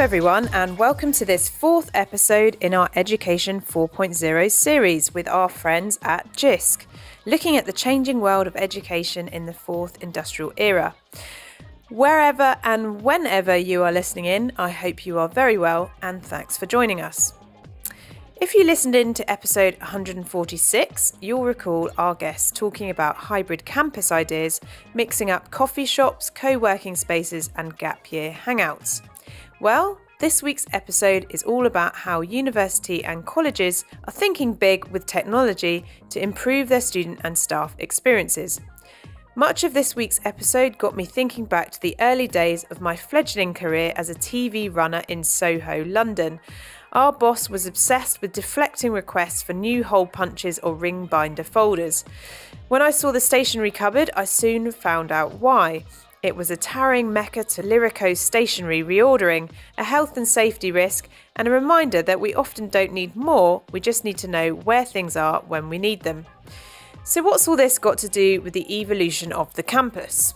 everyone, and welcome to this fourth episode in our Education 4.0 series with our friends at Jisc, looking at the changing world of education in the fourth industrial era. Wherever and whenever you are listening in, I hope you are very well, and thanks for joining us. If you listened in to episode 146, you'll recall our guests talking about hybrid campus ideas, mixing up coffee shops, co-working spaces and gap year hangouts. Well, this week's episode is all about how university and colleges are thinking big with technology to improve their student and staff experiences. Much of this week's episode got me thinking back to the early days of my fledgling career as a TV runner in Soho, London. Our boss was obsessed with deflecting requests for new hole punches or ring binder folders. When I saw the stationery cupboard, I soon found out why. It was a towering mecca to Lyrico's stationery reordering, a health and safety risk, and a reminder that we often don't need more, we just need to know where things are when we need them. So what's all this got to do with the evolution of the campus?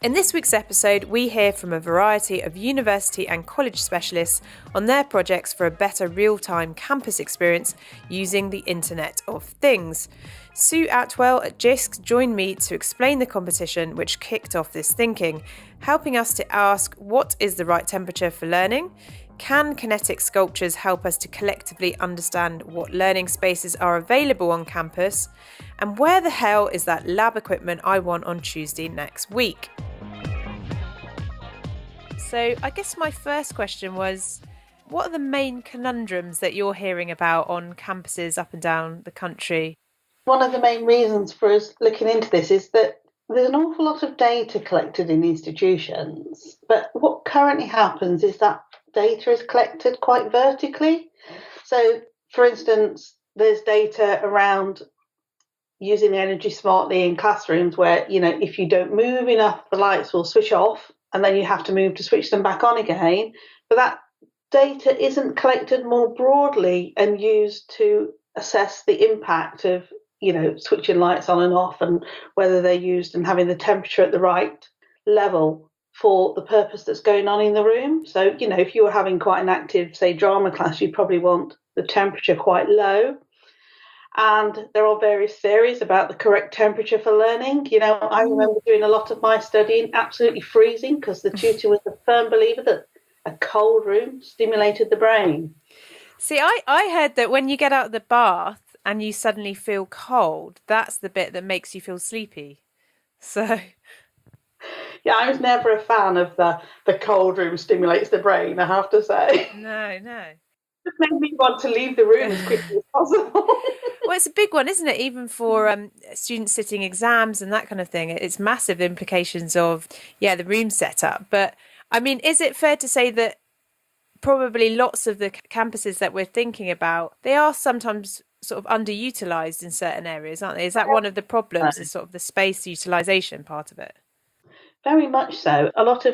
In this week's episode, we hear from a variety of university and college specialists on their projects for a better real-time campus experience using the Internet of Things. Sue Atwell at Jisc joined me to explain the competition which kicked off this thinking, helping us to ask what is the right temperature for learning? Can kinetic sculptures help us to collectively understand what learning spaces are available on campus? And where the hell is that lab equipment I want on Tuesday next week? So I guess my first question was, what are the main conundrums that you're hearing about on campuses up and down the country? One of the main reasons for us looking into this is that there's an awful lot of data collected in institutions, but what currently happens is that data is collected quite vertically. So, for instance, there's data around using energy smartly in classrooms where, if you don't move enough, the lights will switch off and then you have to move to switch them back on again. But that data isn't collected more broadly and used to assess the impact of switching lights on and off and whether they're used and having the temperature at the right level for the purpose that's going on in the room. So, if you were having quite an active, say, drama class, you probably want the temperature quite low. And there are various theories about the correct temperature for learning. I remember doing a lot of my studying absolutely freezing because the tutor was a firm believer that a cold room stimulated the brain. See, I heard that when you get out of the bath and you suddenly feel cold, that's the bit that makes you feel sleepy. So, yeah, I was never a fan of the cold room stimulates the brain, I have to say. No. It made me want to leave the room as quickly as possible. Well, it's a big one, isn't it? Even for students sitting exams and that kind of thing. It's massive implications of, the room setup. But, I mean, is it fair to say that probably lots of the campuses that we're thinking about, they are sometimes sort of underutilised in certain areas, aren't they? Is that one of the problems, is sort of the space utilisation part of it? Very much so. A lot of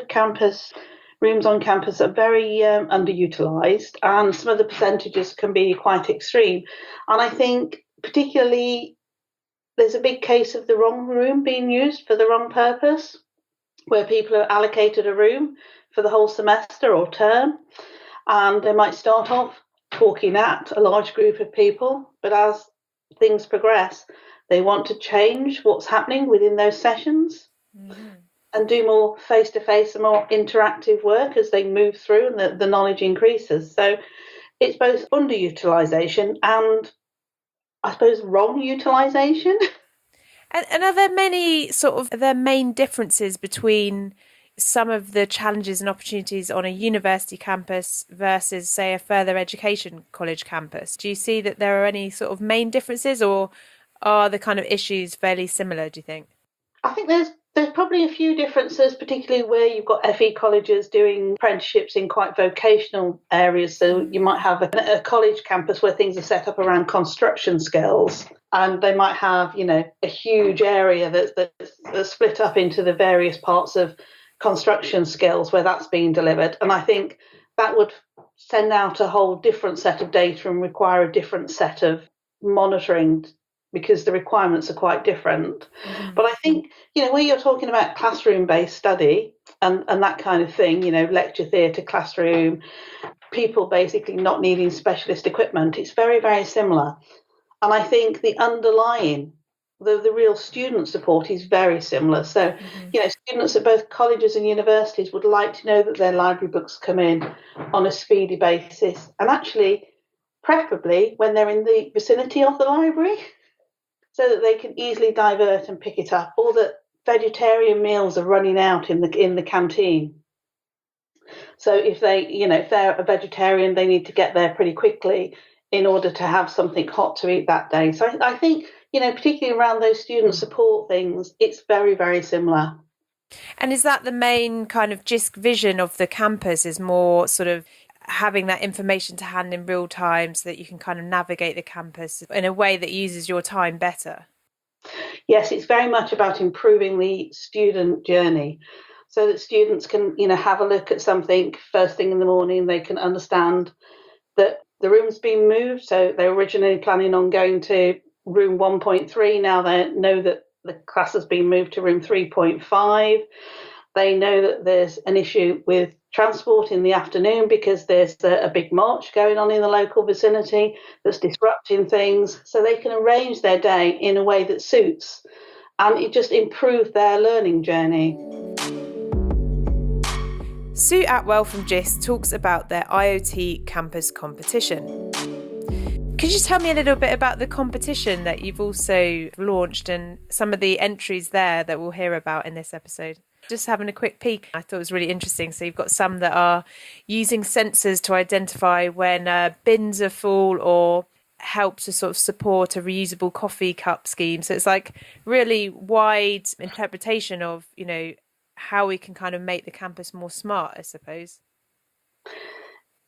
rooms on campus are very underutilised, and some of the percentages can be quite extreme. And I think particularly there's a big case of the wrong room being used for the wrong purpose, where people are allocated a room for the whole semester or term, and they might start off talking at a large group of people, but as things progress, they want to change what's happening within those sessions. Mm-hmm. And do more face-to-face and more interactive work as they move through and the knowledge increases. So it's both underutilisation and, I suppose, wrong utilisation. And are there main differences between some of the challenges and opportunities on a university campus versus, say, a further education college campus? Do you see that there are any sort of main differences, or are the kind of issues fairly similar, do you think? I think there's probably a few differences, particularly where you've got FE colleges doing apprenticeships in quite vocational areas. So you might have a college campus where things are set up around construction skills, and they might have, a huge area that's split up into the various parts of construction skills where that's being delivered. And I think that would send out a whole different set of data and require a different set of monitoring because the requirements are quite different. But I think, where you're talking about classroom-based study and that kind of thing, lecture theatre, classroom, people basically not needing specialist equipment, it's very, very similar. And I think the underlying, the real student support is very similar. So, students at both colleges and universities would like to know that their library books come in on a speedy basis, and actually, preferably when they're in the vicinity of the library, so that they can easily divert and pick it up, or that vegetarian meals are running out in the canteen. So if they're a vegetarian, they need to get there pretty quickly in order to have something hot to eat that day. So I think, particularly around those student support things, it's very, very similar. And is that the main kind of Jisc vision of the campus, is more sort of having that information to hand in real time so that you can kind of navigate the campus in a way that uses your time better? Yes, it's very much about improving the student journey so that students can, have a look at something first thing in the morning. They can understand that the room's been moved. So they're originally planning on going to room 1.3. Now they know that the class has been moved to room 3.5. They know that there's an issue with transport in the afternoon because there's a big march going on in the local vicinity that's disrupting things. So they can arrange their day in a way that suits, and it just improves their learning journey. Sue Atwell from Jisc talks about their IoT campus competition. Could you tell me a little bit about the competition that you've also launched and some of the entries there that we'll hear about in this episode? Just having a quick peek, I thought it was really interesting. So you've got some that are using sensors to identify when bins are full, or help to sort of support a reusable coffee cup scheme. So it's like really wide interpretation of, how we can kind of make the campus more smart, I suppose.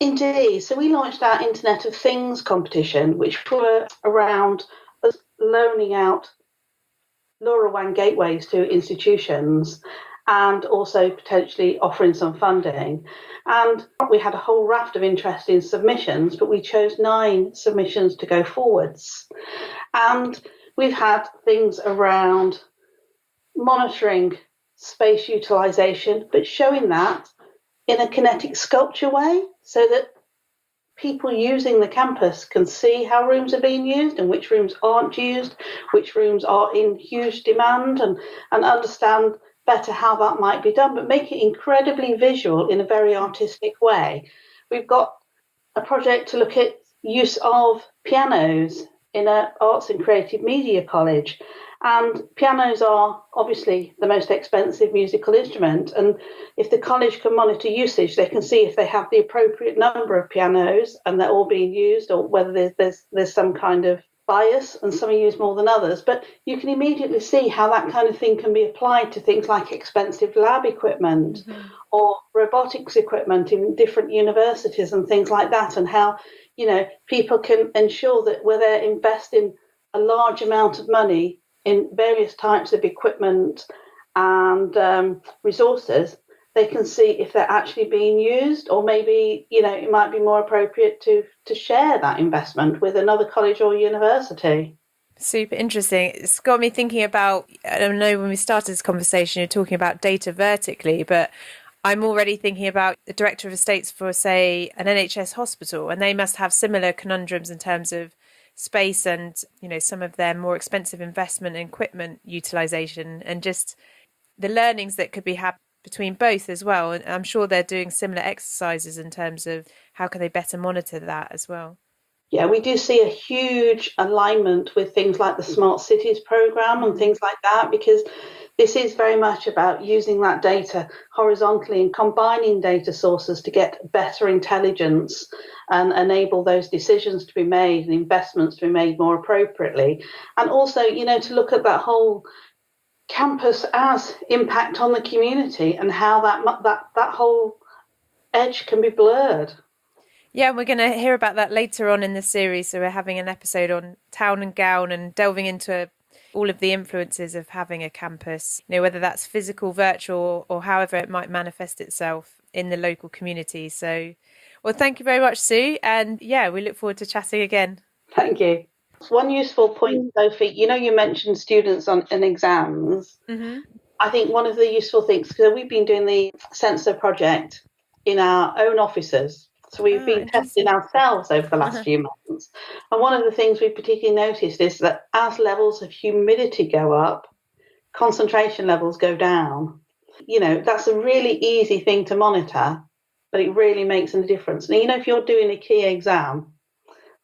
Indeed. So we launched our Internet of Things competition, which were around us loaning out LoRaWAN gateways to institutions and also potentially offering some funding. And we had a whole raft of interesting submissions, but we chose 9 submissions to go forwards. And we've had things around monitoring space utilisation, but showing that in a kinetic sculpture way, so that people using the campus can see how rooms are being used and which rooms aren't used, which rooms are in huge demand, and understand better how that might be done, but make it incredibly visual in a very artistic way. We've got a project to look at use of pianos in an arts and creative media college. And pianos are obviously the most expensive musical instrument. And if the college can monitor usage, they can see if they have the appropriate number of pianos and they're all being used, or whether there's some kind of bias and some are used more than others. But you can immediately see how that kind of thing can be applied to things like expensive lab equipment or robotics equipment in different universities and things like that, and how, people can ensure that where they're investing a large amount of money in various types of equipment and resources, they can see if they're actually being used, or maybe, it might be more appropriate to share that investment with another college or university. Super interesting. It's got me thinking about, I don't know, when we started this conversation, you're talking about data vertically, but I'm already thinking about the director of estates for, say, an NHS hospital, and they must have similar conundrums in terms of space and, some of their more expensive investment and equipment utilisation, and just the learnings that could be had between both as well. And I'm sure they're doing similar exercises in terms of how can they better monitor that as well. Yeah, we do see a huge alignment with things like the Smart Cities programme and things like that, because this is very much about using that data horizontally and combining data sources to get better intelligence and enable those decisions to be made and investments to be made more appropriately. And also, to look at that whole campus as impact on the community and how that whole edge can be blurred. Yeah, we're going to hear about that later on in the series. So we're having an episode on town and gown and delving into all of the influences of having a campus, whether that's physical, virtual, or however it might manifest itself in the local community. So, well, thank you very much, Sue. And yeah, we look forward to chatting again. Thank you. One useful point, Sophie, you mentioned students and exams. Mm-hmm. I think one of the useful things, because we've been doing the sensor project in our own offices. So we've been testing ourselves over the last few months. And one of the things we've particularly noticed is that as levels of humidity go up, concentration levels go down. That's a really easy thing to monitor, but it really makes a difference. And, if you're doing a key exam,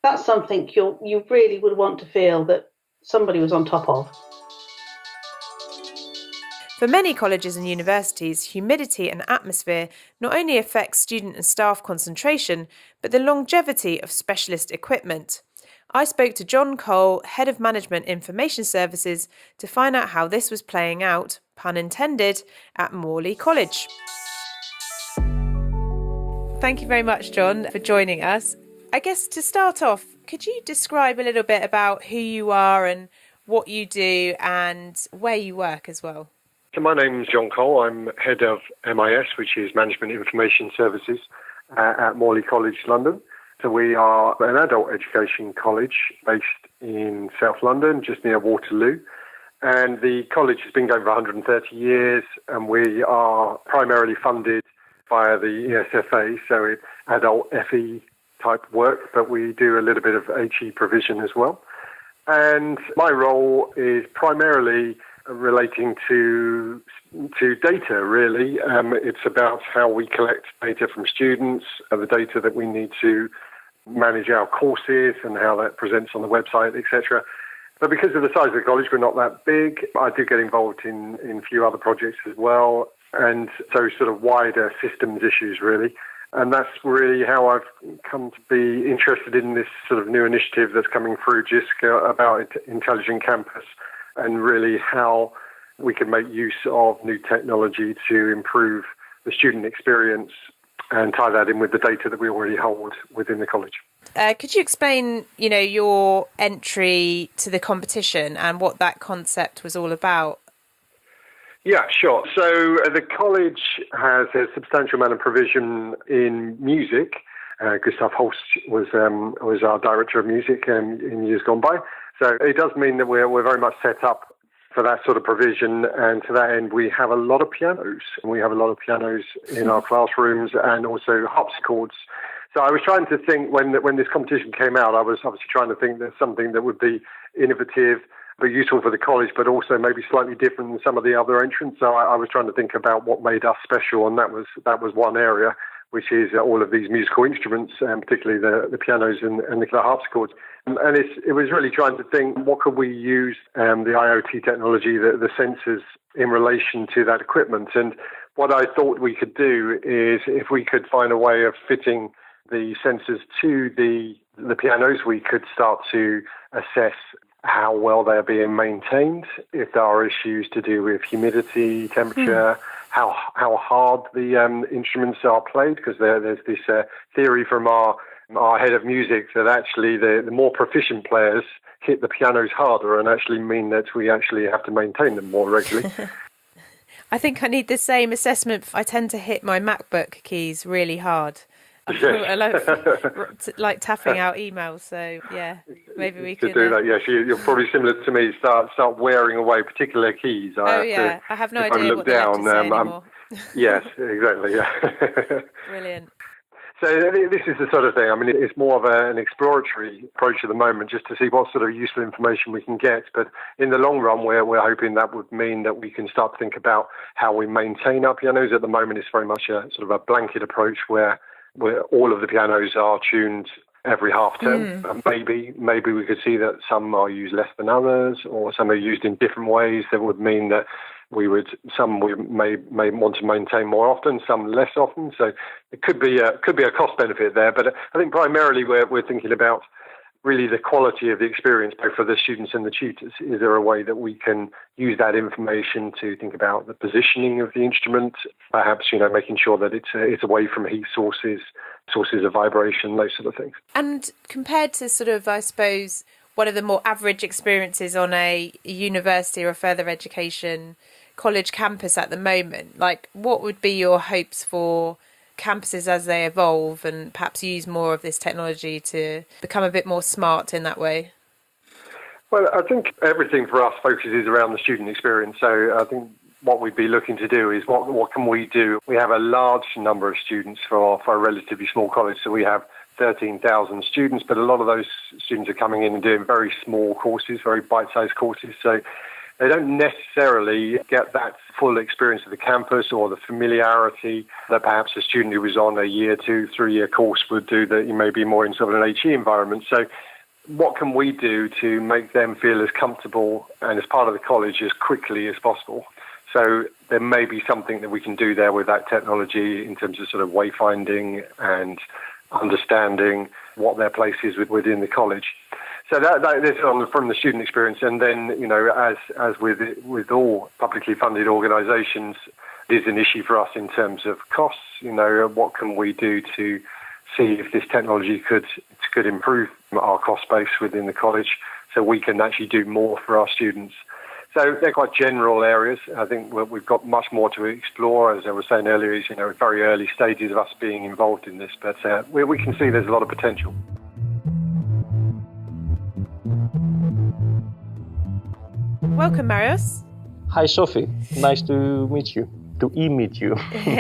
that's something you really would want to feel that somebody was on top of. For many colleges and universities, humidity and atmosphere not only affects student and staff concentration, but the longevity of specialist equipment. I spoke to John Cole, Head of Management Information Services, to find out how this was playing out, pun intended, at Morley College. Thank you very much, John, for joining us. I guess to start off, could you describe a little bit about who you are and what you do and where you work as well? So my name's John Cole. I'm Head of MIS, which is Management Information Services at Morley College, London. So we are an adult education college based in South London, just near Waterloo. And the college has been going for 130 years, and we are primarily funded via the ESFA, so it's adult FE type work, but we do a little bit of HE provision as well. And my role is primarily relating to data, really. It's about how we collect data from students, the data that we need to manage our courses and how that presents on the website, etc. But because of the size of the college, we're not that big. I do get involved in a few other projects as well, and so sort of wider systems issues, really. And that's really how I've come to be interested in this sort of new initiative that's coming through Jisc about Intelligent Campus, and really how we can make use of new technology to improve the student experience and tie that in with the data that we already hold within the college. Could you explain, your entry to the competition and what that concept was all about? Yeah, sure. So the college has a substantial amount of provision in music. Gustav Holst was our director of music in years gone by. So it does mean that we're very much set up for that sort of provision, and to that end we have a lot of pianos. We have a lot of pianos in our classrooms and also harpsichords. So I was trying to think, when this competition came out, I was obviously trying to think there's something that would be innovative but useful for the college, but also maybe slightly different than some of the other entrants. So I was trying to think about what made us special, and that was one area, which is all of these musical instruments, and particularly the pianos and the harpsichords. And it was really trying to think, what could we use the IoT technology, the sensors, in relation to that equipment. And what I thought we could do is, if we could find a way of fitting the sensors to the pianos, we could start to assess how well they're being maintained, if there are issues to do with humidity, temperature, how hard the instruments are played, because there's this theory from our head of music that actually the more proficient players hit the pianos harder and actually mean that we actually have to maintain them more regularly. I think I need the same assessment. I tend to hit my MacBook keys really hard. I like tapping out emails, so yeah, maybe we could do that. Yes, you're probably similar to me. Start wearing away particular keys. I have no idea what they're meant to say anymore. Yes, exactly. Yeah. Brilliant. So this is the sort of thing. I mean, it's more of an exploratory approach at the moment, just to see what sort of useful information we can get. But in the long run, we're hoping that would mean that we can start to think about how we maintain our pianos. At the moment, it's very much a sort of a blanket approach where all of the pianos are tuned every half term. Maybe we could see that some are used less than others, or some are used in different ways. That would mean that we may want to maintain more often, some less often. So it could be a cost benefit there. But I think primarily we're thinking about really the quality of the experience, both for the students and the tutors. Is there a way that we can use that information to think about the positioning of the instrument, perhaps, making sure that it's away from heat sources of vibration, those sort of things. And compared to sort of, I suppose, one of the more average experiences on a university or further education college campus at the moment, like, what would be your hopes for campuses as they evolve and perhaps use more of this technology to become a bit more smart in that way? Well, I think everything for us focuses around the student experience. So I think what we'd be looking to do is what can we do? We have a large number of students for a relatively small college. So we have 13,000 students, but a lot of those students are coming in and doing very small courses, very bite-sized courses. So they don't necessarily get that full experience of the campus or the familiarity that perhaps a student who was on a year, 2, 3-year course would do, that you may be more in sort of an HE environment. So what can we do to make them feel as comfortable and as part of the college as quickly as possible? So there may be something that we can do there with that technology in terms of sort of wayfinding and understanding what their place is within the college. So that is from the student experience. And then, as with all publicly funded organisations, it is an issue for us in terms of costs. What can we do to see if this technology could improve our cost base within the college so we can actually do more for our students. So they're quite general areas. I think we've got much more to explore. As I was saying earlier, is very early stages of us being involved in this, but we can see there's a lot of potential. Welcome, Marios. Hi, Sophie. Nice to meet you. Meet you.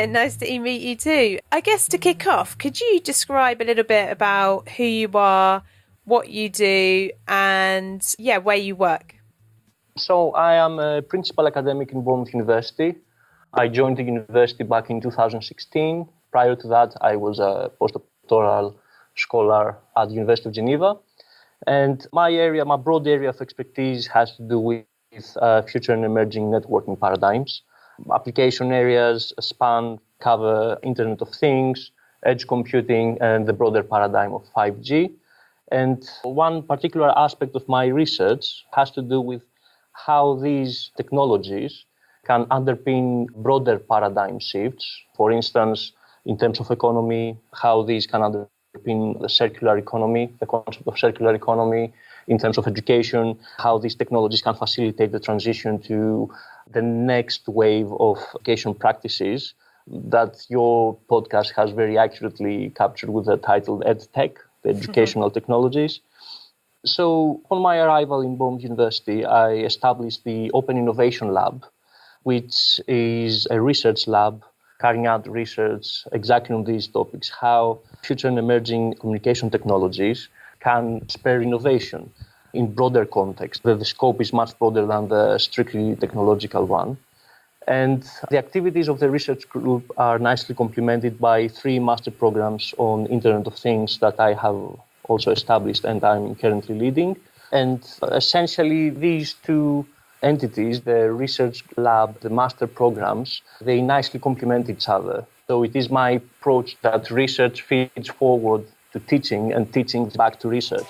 Nice to meet you too. I guess to kick off, could you describe a little bit about who you are, what you do, and where you work? So I am a principal academic in Bournemouth University. I joined the university back in 2016. Prior to that, I was a postdoctoral scholar at the University of Geneva. And my broad area of expertise has to do with future and emerging networking paradigms. Application areas cover Internet of Things, edge computing, and the broader paradigm of 5G. And one particular aspect of my research has to do with how these technologies can underpin broader paradigm shifts. For instance, in terms of economy, how these can underpin the circular economy, the concept of circular economy. In terms of education, how these technologies can facilitate the transition to the next wave of education practices that your podcast has very accurately captured with the title EdTech, the educational technologies. So on my arrival in Bournemouth University, I established the Open Innovation Lab, which is a research lab carrying out research exactly on these topics, how future and emerging communication technologies can spur innovation in broader context. The scope is much broader than the strictly technological one. And the activities of the research group are nicely complemented by 3 master programs on Internet of Things that I have also established and I'm currently leading. And essentially these 2 entities, the research lab, the master programs, they nicely complement each other. So it is my approach that research feeds forward to teaching and teaching back to research.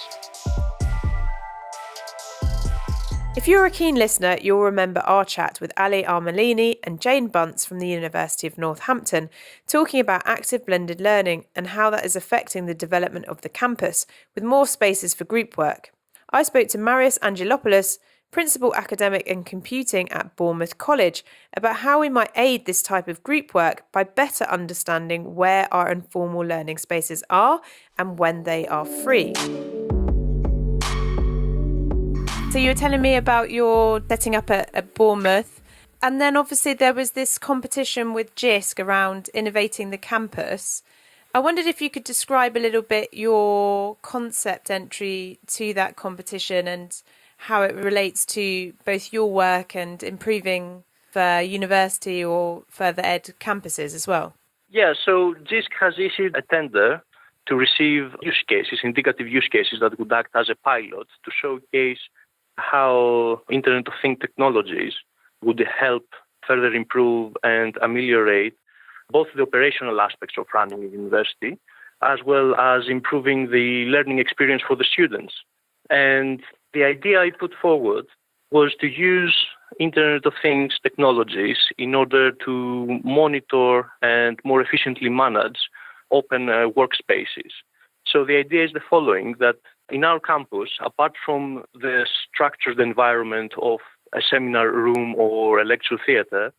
If you're a keen listener, you'll remember our chat with Ali Armelini and Jane Bunce from the University of Northampton, talking about active blended learning and how that is affecting the development of the campus, with more spaces for group work. I spoke to Marios Angelopoulos, Principal Academic and Computing at Bournemouth College, about how we might aid this type of group work by better understanding where our informal learning spaces are and when they are free. So you were telling me about your setting up at Bournemouth, and then obviously there was this competition with Jisc around innovating the campus. I wondered if you could describe a little bit your concept entry to that competition and how it relates to both your work and improving for university or further ed campuses as well. Yeah, so Jisc has issued a tender to receive use cases, indicative use cases that would act as a pilot to showcase how Internet of Things technologies would help further improve and ameliorate both the operational aspects of running a university, as well as improving the learning experience for the students. And the idea I put forward was to use Internet of Things technologies in order to monitor and more efficiently manage open workspaces. So the idea is the following, that in our campus, apart from the structured environment of a seminar room or a lecture theatre,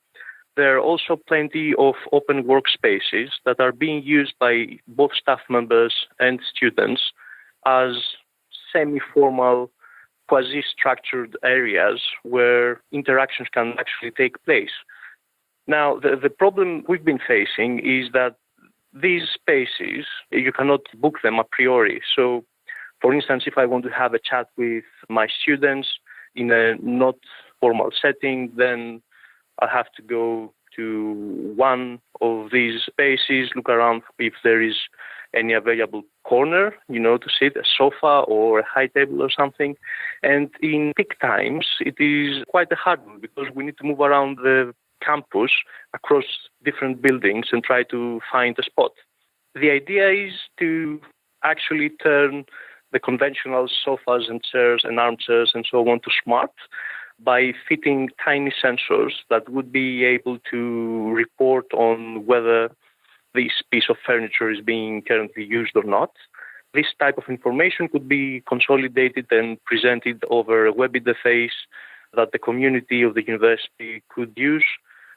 there are also plenty of open workspaces that are being used by both staff members and students as semi-formal quasi-structured areas where interactions can actually take place. Now, the problem we've been facing is that these spaces, you cannot book them a priori. So, for instance, if I want to have a chat with my students in a not formal setting, then I have to go to one of these spaces, look around if there is any available corner, to sit, a sofa or a high table or something. And in peak times, it is quite a hard one because we need to move around the campus across different buildings and try to find a spot. The idea is to actually turn the conventional sofas and chairs and armchairs and so on to smart by fitting tiny sensors that would be able to report on whether this piece of furniture is being currently used or not. This type of information could be consolidated and presented over a web interface that the community of the university could use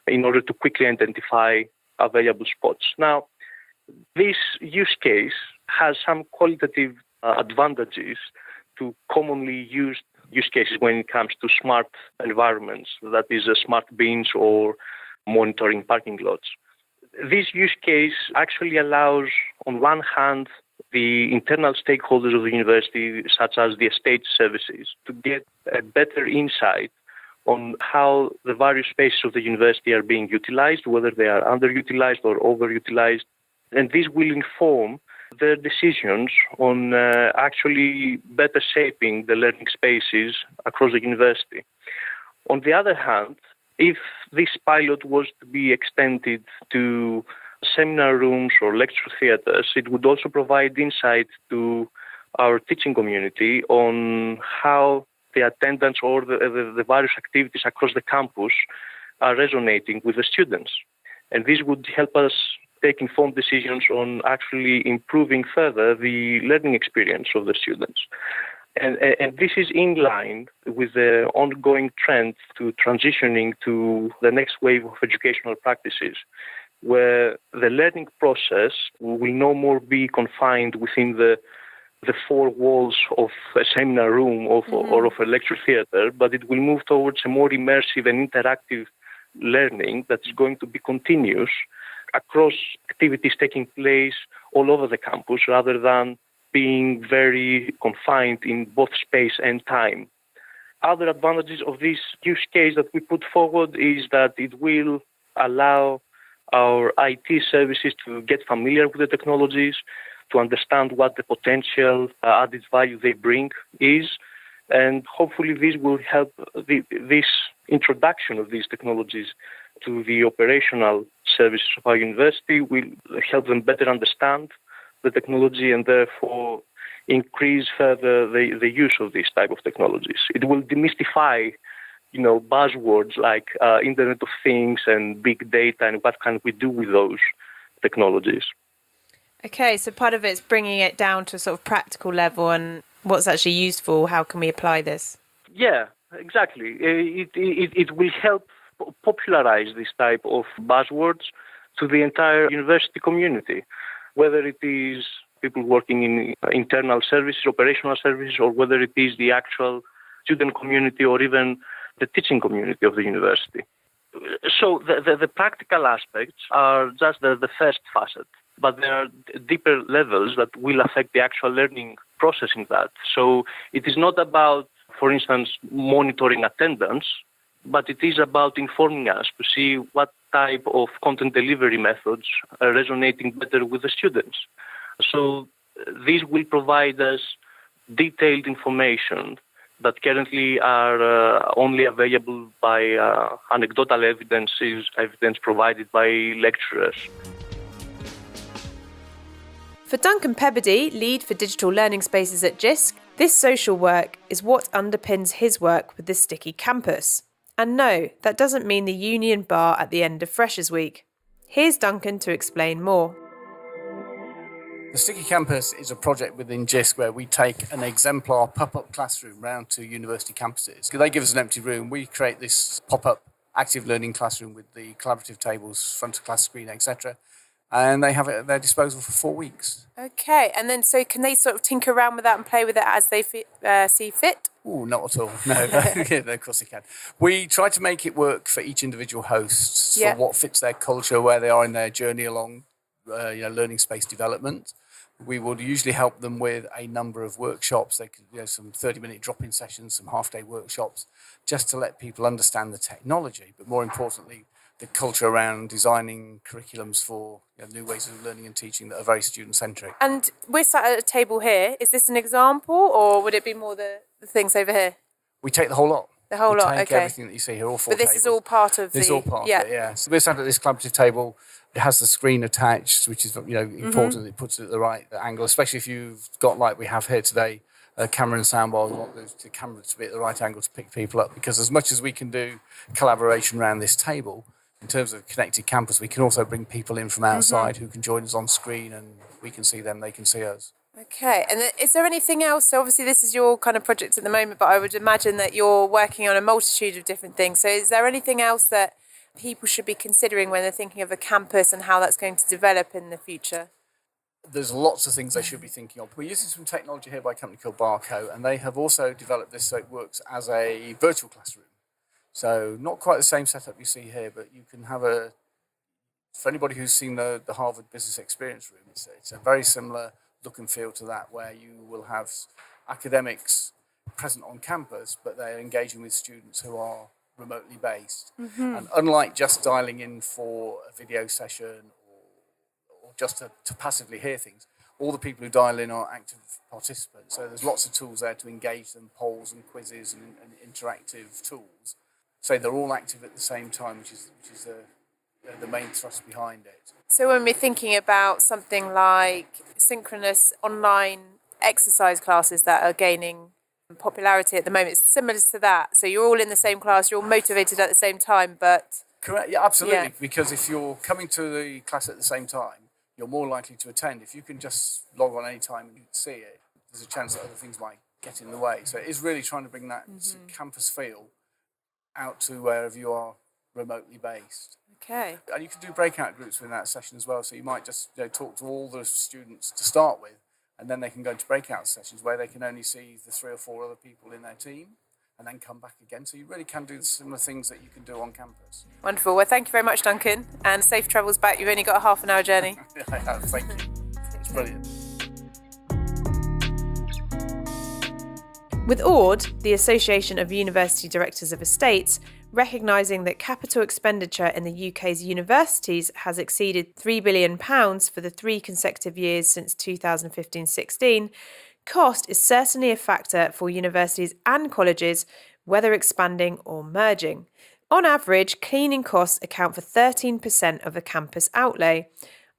in order to quickly identify available spots. Now, this use case has some qualitative advantages to commonly used use cases when it comes to smart environments, that is, smart bins or monitoring parking lots. This use case actually allows, on one hand, the internal stakeholders of the university, such as the estate services, to get a better insight on how the various spaces of the university are being utilized, whether they are underutilized or overutilized. And this will inform their decisions on actually better shaping the learning spaces across the university. On the other hand, if this pilot was to be extended to seminar rooms or lecture theaters, it would also provide insight to our teaching community on how the attendance or the various activities across the campus are resonating with the students. And this would help us take informed decisions on actually improving further the learning experience of the students. And this is in line with the ongoing trend to transitioning to the next wave of educational practices, where the learning process will no more be confined within the four walls of a seminar room or of a lecture theater, but it will move towards a more immersive and interactive learning that is going to be continuous across activities taking place all over the campus rather than being very confined in both space and time. Other advantages of this use case that we put forward is that it will allow our IT services to get familiar with the technologies, to understand what the potential added value they bring is, and hopefully this will help this introduction of these technologies to the operational services of our university will help them better understand the technology and therefore increase further the use of these type of technologies. It will demystify, buzzwords like Internet of Things and big data and what can we do with those technologies. Okay, so part of it is bringing it down to a sort of practical level and what's actually useful. How can we apply this? Yeah, exactly. It will help popularize this type of buzzwords to the entire university community, whether it is people working in internal services, operational services, or whether it is the actual student community or even the teaching community of the university. So the practical aspects are just the first facet, but there are deeper levels that will affect the actual learning process in that. So it is not about, for instance, monitoring attendance, but it is about informing us to see what type of content delivery methods are resonating better with the students. So this will provide us detailed information that currently are only available by anecdotal evidence provided by lecturers. For Duncan Pebbody, lead for digital learning spaces at Jisc, this social work is what underpins his work with the Sticky Campus. And no, that doesn't mean the Union Bar at the end of Freshers Week. Here's Duncan to explain more. The Sticky Campus is a project within Jisc where we take an exemplar pop-up classroom round to university campuses. They give us an empty room. We create this pop-up active learning classroom with the collaborative tables, front of class screen, etc. And they have it at their disposal for 4 weeks. Okay, and then so can they sort of tinker around with that and play with it as they see fit? Oh, not at all. No, yeah, no, of course they can. We try to make it work for each individual host for what fits their culture, where they are in their journey along, learning space development. We would usually help them with a number of workshops. They could, some 30-minute drop-in sessions, some half-day workshops, just to let people understand the technology, but more importantly, the culture around designing curriculums for new ways of learning and teaching that are very student-centric. And we're sat at a table here. Is this an example, or would it be more the things over here? We take the whole lot. The whole lot, take okay. Everything that you see here, all four But this tables. is all part of This is all part of it, yeah. So we're sat at this collaborative table. It has the screen attached, which is important. It puts it at the right angle, especially if you've got, like we have here today, a camera and soundbar. We want the camera to be at the right angle to pick people up, because as much as we can do collaboration around this table, in terms of connected campus, we can also bring people in from outside who can join us on screen, and we can see them, they can see us. Okay, and is there anything else? So obviously this is your kind of project at the moment, but I would imagine that you're working on a multitude of different things. So is there anything else that people should be considering when they're thinking of a campus and how that's going to develop in the future? There's lots of things they should be thinking of. We're using some technology here by a company called Barco, and they have also developed this so it works as a virtual classroom. So not quite the same setup you see here, but you can have for anybody who's seen the Harvard Business Experience Room, it's a very similar look and feel to that, where you will have academics present on campus, but they're engaging with students who are remotely based. And unlike just dialing in for a video session or just to passively hear things, all the people who dial in are active participants. So there's lots of tools there to engage them, polls and quizzes and interactive tools. So they're all active at the same time, which is the main thrust behind it. So when we're thinking about something like synchronous online exercise classes that are gaining popularity at the moment, it's similar to that. So you're all in the same class, you're all motivated at the same time, but... Correct, yeah, absolutely. Because if you're coming to the class at the same time, you're more likely to attend. If you can just log on any time and see it, there's a chance that other things might get in the way. So it is really trying to bring that campus feel out to wherever you are remotely based. Okay. And you can do breakout groups within that session as well. So you might just talk to all the students to start with, and then they can go into breakout sessions where they can only see the 3 or 4 other people in their team, and then come back again. So you really can do the similar things that you can do on campus. Wonderful. Well, thank you very much, Duncan, and safe travels back. You've only got a half an hour journey. I have, thank you. It's brilliant. With AUD, the Association of University Directors of Estates, recognising that capital expenditure in the UK's universities has exceeded £3 billion for the 3 consecutive years since 2015-16, cost is certainly a factor for universities and colleges, whether expanding or merging. On average, cleaning costs account for 13% of a campus outlay.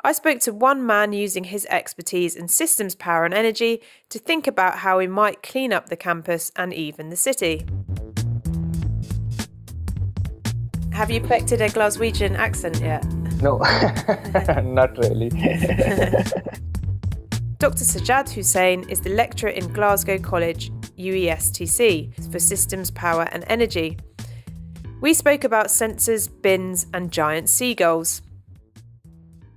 I spoke to one man using his expertise in systems, power and energy to think about how we might clean up the campus and even the city. Have you perfected a Glaswegian accent yet? No, not really. Dr. Sajjad Hussain is the lecturer in Glasgow College, UESTC, for systems, power and energy. We spoke about sensors, bins and giant seagulls.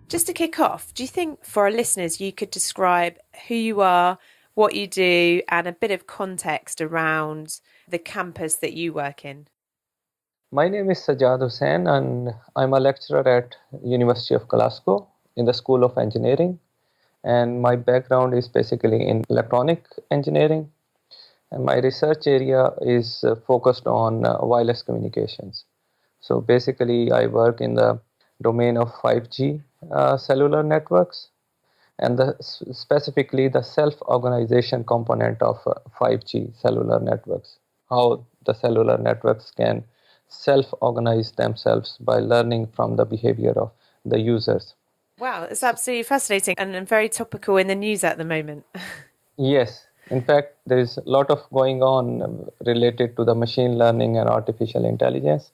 Just to kick off, do you think for our listeners you could describe who you are, what you do, and a bit of context around the campus that you work in? My name is Sajjad Hussain, and I'm a lecturer at University of Glasgow in the School of Engineering. And my background is basically in electronic engineering. And my research area is focused on wireless communications. So basically, I work in the domain of 5G cellular networks, and specifically the self-organization component of 5G cellular networks, how the cellular networks can self-organize themselves by learning from the behavior of the users. Wow, it's absolutely fascinating and very topical in the news at the moment. Yes, in fact, there is a lot of going on related to the machine learning and artificial intelligence.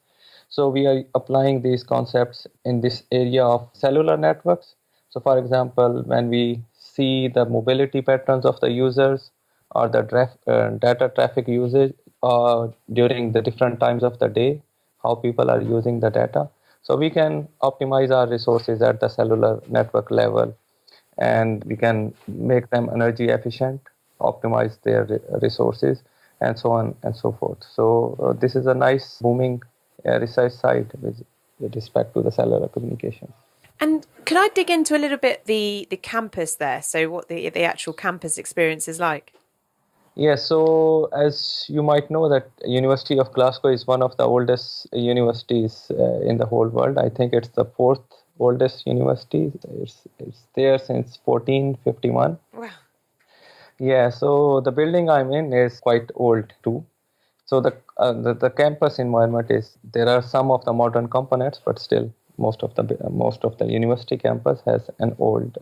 So we are applying these concepts in this area of cellular networks. So for example, when we see the mobility patterns of the users or the data traffic usage during the different times of the day, how people are using the data. So we can optimize our resources at the cellular network level, and we can make them energy efficient, optimize their resources, and so on and so forth. So this is a nice booming research site with respect to the cellular communication. And can I dig into a little bit the campus there? So what the actual campus experience is like? Yeah, so as you might know that University of Glasgow is one of the oldest universities in the whole world. I think it's the fourth oldest university. It's there since 1451. Wow. Yeah, so the building I'm in is quite old too. So the campus environment is, there are some of the modern components, but still most of the university campus has an old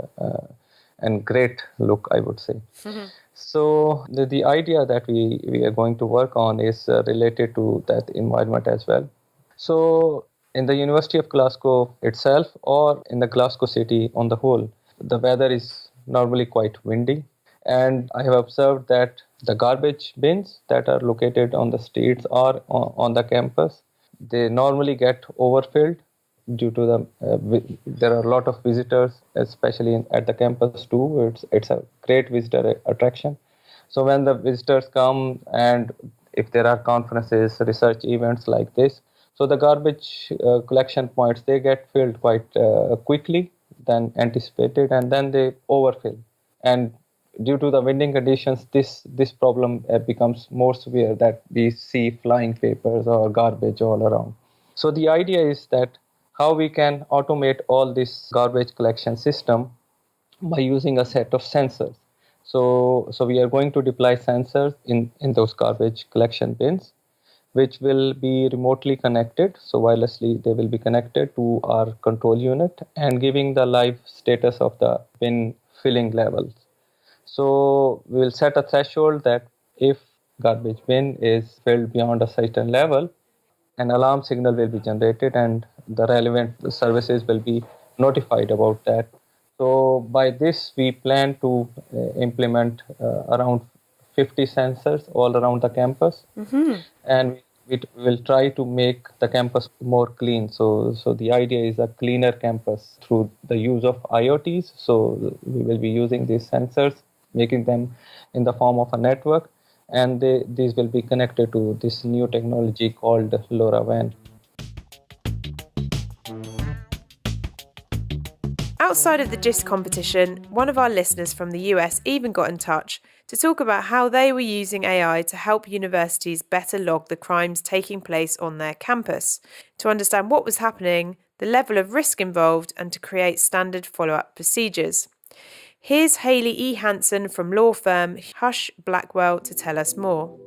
and great look, I would say. Mm-hmm. So the idea that we are going to work on is related to that environment as well. So in the University of Glasgow itself, or in the Glasgow city on the whole, the weather is normally quite windy. And I have observed that the garbage bins that are located on the streets or on the campus, they normally get overfilled due to there are a lot of visitors, especially at the campus too. It's a great visitor attraction. So when the visitors come, and if there are conferences, research events like this, so the garbage collection points, they get filled quite quickly than anticipated, and then they overfill. And due to the winding conditions, this problem becomes more severe, that we see flying papers or garbage all around. So the idea is that how we can automate all this garbage collection system by using a set of sensors. So we are going to deploy sensors in those garbage collection bins, which will be remotely connected. So wirelessly, they will be connected to our control unit and giving the live status of the bin filling levels. So we will set a threshold that if garbage bin is filled beyond a certain level, an alarm signal will be generated and the relevant services will be notified about that. So by this, we plan to implement around 50 sensors all around the campus. Mm-hmm. And we will try to make the campus more clean. So the idea is a cleaner campus through the use of IoTs. So we will be using these sensors, making them in the form of a network, and these will be connected to this new technology called LoRaWAN. Outside of the Jisc competition, one of our listeners from the US even got in touch to talk about how they were using AI to help universities better log the crimes taking place on their campus, to understand what was happening, the level of risk involved, and to create standard follow-up procedures. Here's Hayley E. Hansen from law firm Hush Blackwell to tell us more.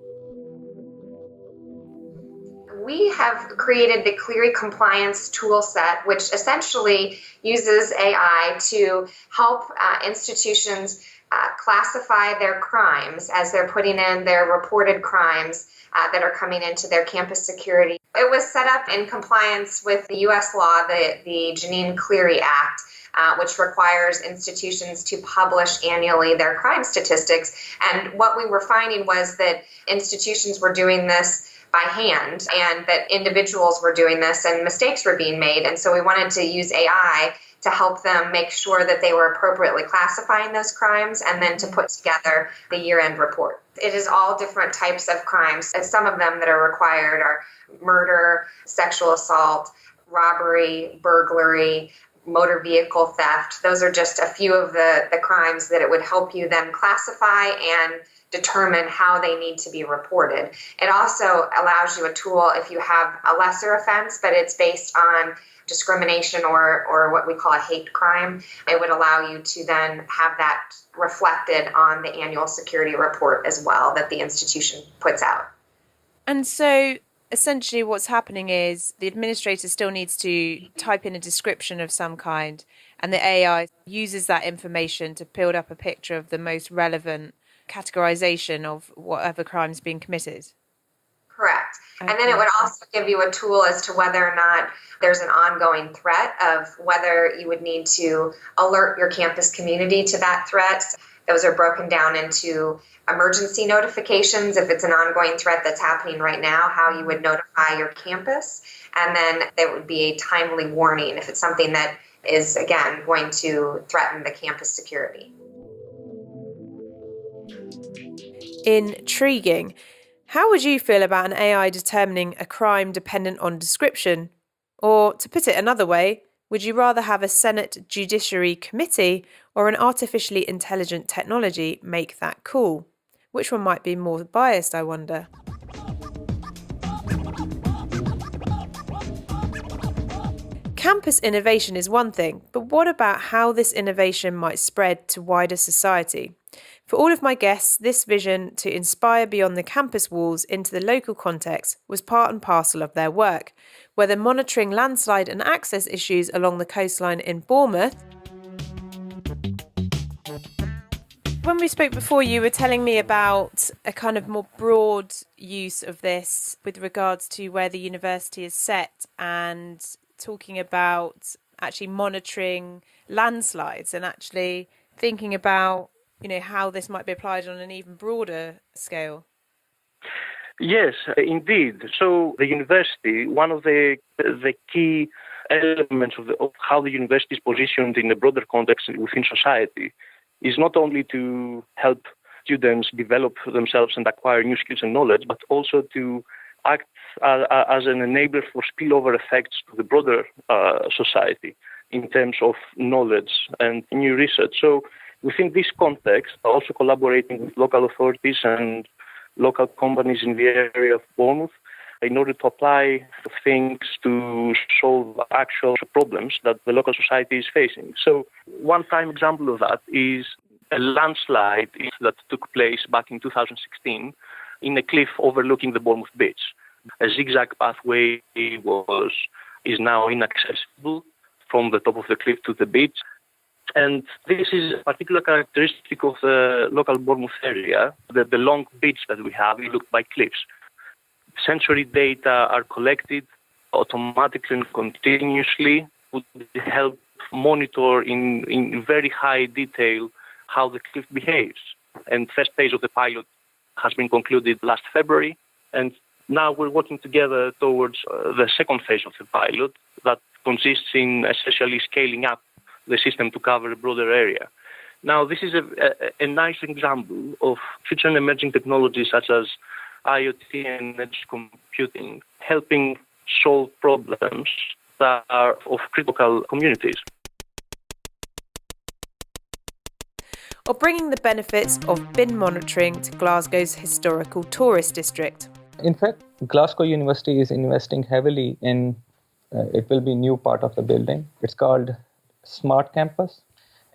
We have created the Clery Compliance Toolset, which essentially uses AI to help institutions classify their crimes as they're putting in their reported crimes that are coming into their campus security. It was set up in compliance with the U.S. law, the Janine Clery Act, which requires institutions to publish annually their crime statistics. And what we were finding was that institutions were doing this by hand, and that individuals were doing this and mistakes were being made. And so we wanted to use AI to help them make sure that they were appropriately classifying those crimes and then to put together the year-end report. It is all different types of crimes. And some of them that are required are murder, sexual assault, robbery, burglary, motor vehicle theft. Those are just a few of the crimes that it would help you then classify and determine how they need to be reported. It also allows you a tool if you have a lesser offense, but it's based on discrimination or what we call a hate crime. It would allow you to then have that reflected on the annual security report as well that the institution puts out. And so essentially what's happening is the administrator still needs to type in a description of some kind, and the AI uses that information to build up a picture of the most relevant categorization of whatever crime's being committed. Correct. Okay. And then it would also give you a tool as to whether or not there's an ongoing threat, of whether you would need to alert your campus community to that threat. Those are broken down into emergency notifications, if it's an ongoing threat that's happening right now, how you would notify your campus. And then there would be a timely warning if it's something that is, again, going to threaten the campus security. Intriguing. How would you feel about an AI determining a crime dependent on description? Or, to put it another way, would you rather have a Senate Judiciary Committee or an artificially intelligent technology make that call? Which one might be more biased, I wonder? Campus innovation is one thing, but what about how this innovation might spread to wider society? For all of my guests, this vision to inspire beyond the campus walls into the local context was part and parcel of their work, whether monitoring landslide and access issues along the coastline in Bournemouth. When we spoke before, you were telling me about a kind of more broad use of this with regards to where the university is set and talking about actually monitoring landslides and actually thinking about, how this might be applied on an even broader scale. Yes, indeed. So the university, one of the key elements of how the university is positioned in a broader context within society is not only to help students develop themselves and acquire new skills and knowledge, but also to act as an enabler for spillover effects to the broader society in terms of knowledge and new research. So within this context, also collaborating with local authorities and local companies in the area of Bournemouth in order to apply things to solve actual problems that the local society is facing. So one prime example of that is a landslide that took place back in 2016 in a cliff overlooking the Bournemouth beach. A zigzag pathway is now inaccessible from the top of the cliff to the beach. And this is a particular characteristic of the local Bournemouth area, the long beach that we have, looked by cliffs. Sensory data are collected automatically and continuously, would help monitor in very high detail how the cliff behaves. And first phase of the pilot has been concluded last February, and now we're working together towards the second phase of the pilot that consists in essentially scaling up the system to cover a broader area. Now, this is a nice example of future and emerging technologies such as IoT and edge computing, helping solve problems that are of critical communities. Or bringing the benefits of bin monitoring to Glasgow's historical tourist district. In fact, Glasgow University is investing heavily in, it will be a new part of the building. It's called Smart Campus,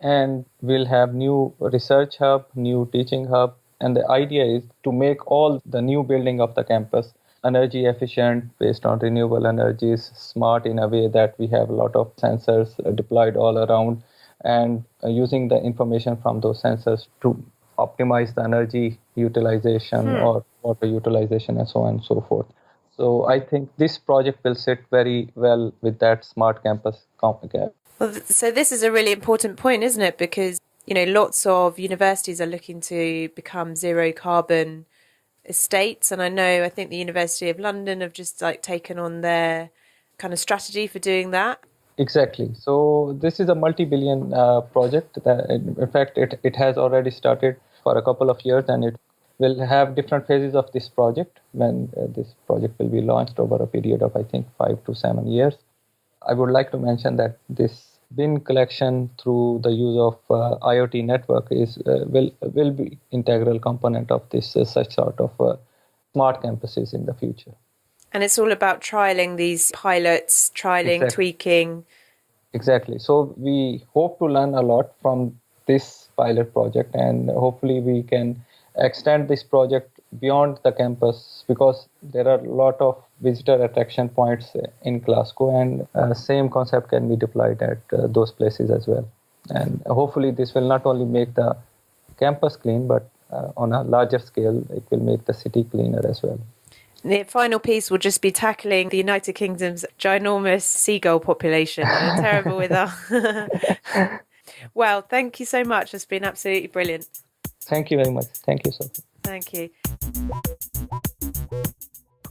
and we'll have new research hub, new teaching hub, and the idea is to make all the new building of the campus energy efficient based on renewable energies, smart in a way that we have a lot of sensors deployed all around, and using the information from those sensors to optimize the energy utilization or water utilization and so on and so forth. So I think this project will sit very well with that smart campus concept. Well, so this is a really important point, isn't it? Because, lots of universities are looking to become zero carbon estates. And I think the University of London have just taken on their kind of strategy for doing that. Exactly. So this is a multi-billion project. In fact, it has already started for a couple of years, and it will have different phases of this project when this project will be launched over a period of, I think, 5 to 7 years. I would like to mention that this bin collection through the use of IoT network will be integral component of this such sort of smart campuses in the future. And it's all about trialing these pilots, Exactly. Tweaking. Exactly. So we hope to learn a lot from this pilot project, and hopefully we can extend this project beyond the campus, because there are a lot of visitor attraction points in Glasgow, and same concept can be deployed at those places as well. And hopefully this will not only make the campus clean, but on a larger scale, it will make the city cleaner as well. The final piece will just be tackling the United Kingdom's ginormous seagull population. They're terrible with our... Well, thank you so much. It's been absolutely brilliant. Thank you very much. Thank you, Sophie. Thank you.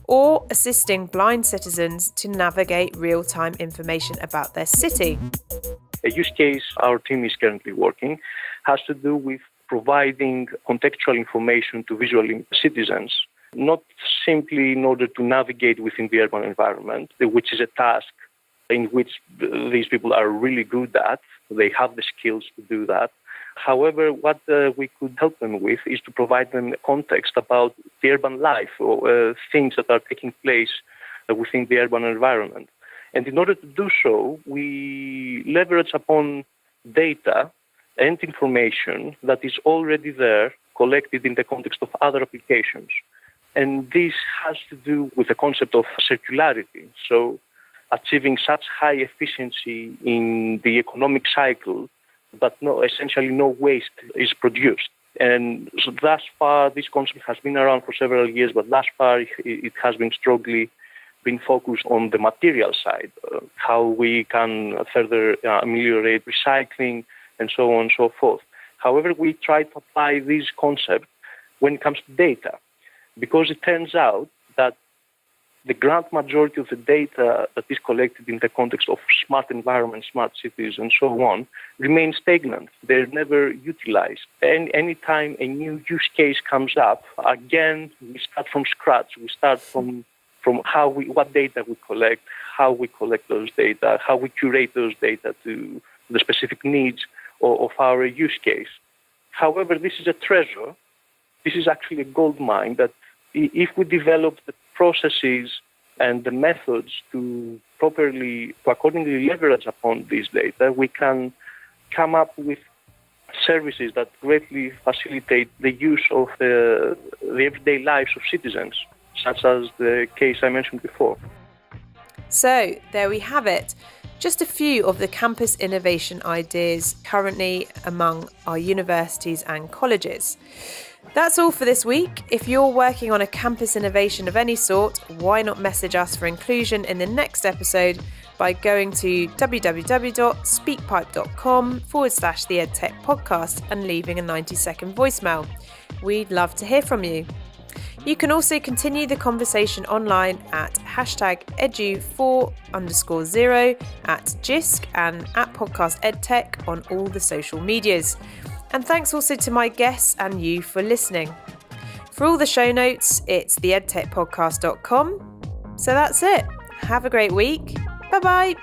Or assisting blind citizens to navigate real-time information about their city. A use case our team is currently working has to do with providing contextual information to visual citizens not simply in order to navigate within the urban environment, which is a task in which these people are really good at. They have the skills to do that. However, what we could help them with is to provide them context about the urban life or things that are taking place within the urban environment. And in order to do so, we leverage upon data and information that is already there, collected in the context of other applications. And this has to do with the concept of circularity. So achieving such high efficiency in the economic cycle, but essentially no waste is produced. And so thus far, this concept has been around for several years, but thus far it has been strongly been focused on the material side, how we can further ameliorate recycling and so on and so forth. However, we try to apply this concept when it comes to data, because it turns out that the grand majority of the data that is collected in the context of smart environments, smart cities, and so on, remains stagnant. They're never utilized. And anytime a new use case comes up, again, we start from scratch. We start from what data we collect, how we collect those data, how we curate those data to the specific needs of our use case. However, this is a treasure. This is actually a gold mine that if we develop the processes and the methods to accordingly leverage upon this data, we can come up with services that greatly facilitate the use of the everyday lives of citizens, such as the case I mentioned before. So there we have it. Just a few of the campus innovation ideas currently among our universities and colleges. That's all for this week. If you're working on a campus innovation of any sort, why not message us for inclusion in the next episode by going to www.speakpipe.com/the EdTech podcast and leaving a 90-second voicemail. We'd love to hear from you. You can also continue the conversation online at #edu4_0 at Jisc and at Podcast EdTech on all the social medias. And thanks also to my guests and you for listening. For all the show notes, it's theedtechpodcast.com. So that's it. Have a great week. Bye-bye.